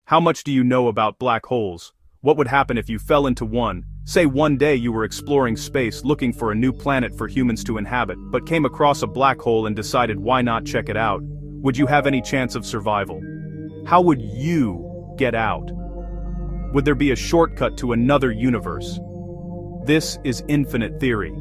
How much do you know about black holes? What would happen if you fell into one? Say one day you were exploring space looking for a new planet for humans to inhabit, but came across a black hole and decided why not check it out? Would you have any chance of survival? How would you get out? Would there be a shortcut to another universe? This is infinite theory.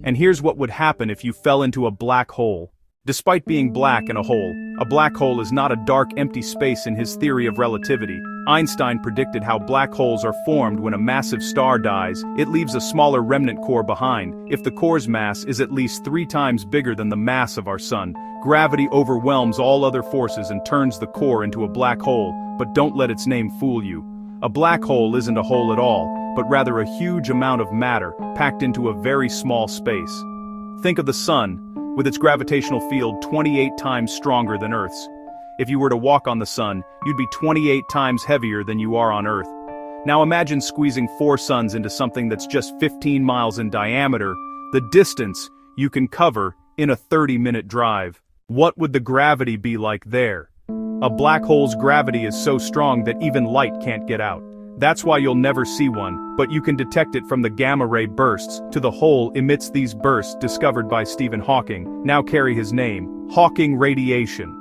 And here's what would happen if you fell into a black hole. Despite being black and a black hole is not a dark empty space in his theory of relativity. Einstein predicted how black holes are formed when a massive star dies. It leaves a smaller remnant core behind. If the core's mass is at least 3 times bigger than the mass of our sun, gravity overwhelms all other forces and turns the core into a black hole. But don't let its name fool you. A black hole isn't a hole at all, but rather a huge amount of matter packed into a very small space. Think of the sun, with its gravitational field 28 times stronger than Earth's. If you were to walk on the sun, you'd be 28 times heavier than you are on Earth. Now imagine squeezing 4 suns into something that's just 15 miles in diameter, the distance you can cover in a 30-minute drive. What would the gravity be like there? A black hole's gravity is so strong that even light can't get out. That's why you'll never see one, but you can detect it from the gamma-ray bursts. To the hole emits these bursts discovered by Stephen Hawking, now carry his name, Hawking radiation.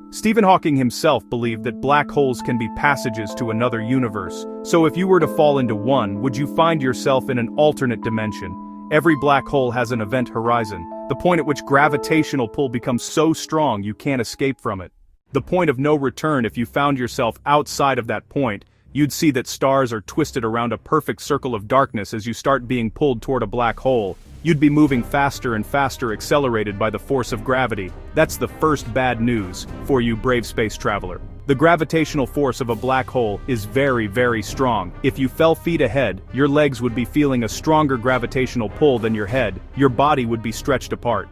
Stephen Hawking himself believed that black holes can be passages to another universe. So if you were to fall into one, would you find yourself in an alternate dimension? Every black hole has an event horizon, the point at which gravitational pull becomes so strong you can't escape from it. The point of no return. If you found yourself outside of that point, you'd see that stars are twisted around a perfect circle of darkness as you start being pulled toward a black hole. You'd be moving faster and faster, accelerated by the force of gravity. That's the first bad news for you, brave space traveler. The gravitational force of a black hole is very, very strong. If you fell feet ahead, your legs would be feeling a stronger gravitational pull than your head. Your body would be stretched apart.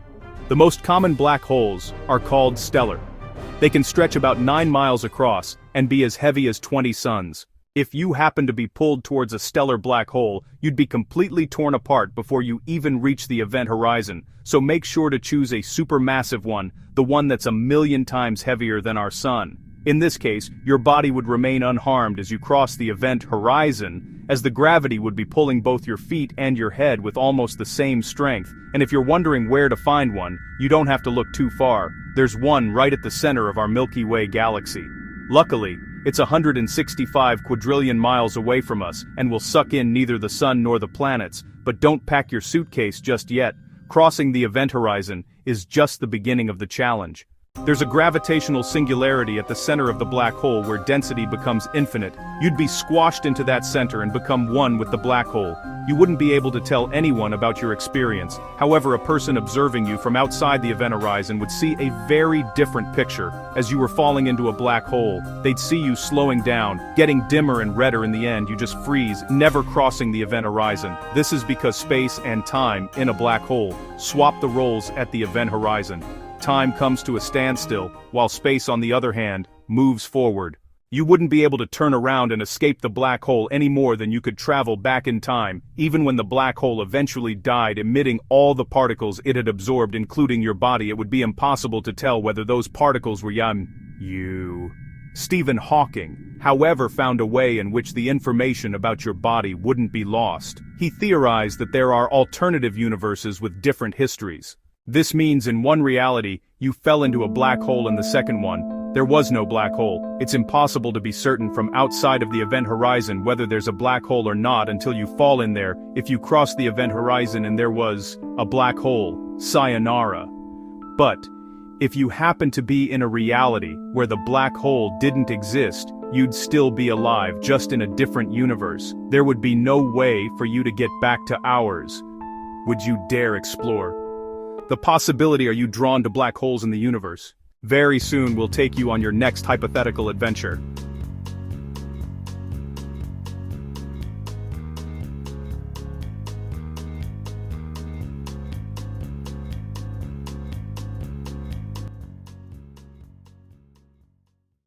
The most common black holes are called stellar. They can stretch about 9 miles across and be as heavy as 20 suns. If you happen to be pulled towards a stellar black hole, you'd be completely torn apart before you even reach the event horizon, so make sure to choose a supermassive one, the one that's 1,000,000 times heavier than our sun. In this case, your body would remain unharmed as you cross the event horizon, as the gravity would be pulling both your feet and your head with almost the same strength. And if you're wondering where to find one, you don't have to look too far. There's one right at the center of our Milky Way galaxy. Luckily, it's 165 quadrillion miles away from us, and will suck in neither the sun nor the planets. But don't pack your suitcase just yet. Crossing the event horizon is just the beginning of the challenge. There's a gravitational singularity at the center of the black hole where density becomes infinite. You'd be squashed into that center and become one with the black hole. You wouldn't be able to tell anyone about your experience. However, a person observing you from outside the event horizon would see a very different picture. As you were falling into a black hole, they'd see you slowing down, getting dimmer and redder. In the end, you just freeze, never crossing the event horizon. This is because space and time in a black hole swap the roles at the event horizon. Time comes to a standstill, while space, on the other hand, moves forward. You wouldn't be able to turn around and escape the black hole any more than you could travel back in time. Even when the black hole eventually died, emitting all the particles it had absorbed, including your body, it would be impossible to tell whether those particles were you. Stephen Hawking, however, found a way in which the information about your body wouldn't be lost. He theorized that there are alternative universes with different histories. This means in one reality, you fell into a black hole. In the second one, there was no black hole. It's impossible to be certain from outside of the event horizon whether there's a black hole or not until you fall in there. If you cross the event horizon and there was a black hole, sayonara. But if you happen to be in a reality where the black hole didn't exist, you'd still be alive, just in a different universe. There would be no way for you to get back to ours. Would you dare explore? The possibility. Are you drawn to black holes in the universe? Very soon we'll take you on your next hypothetical adventure.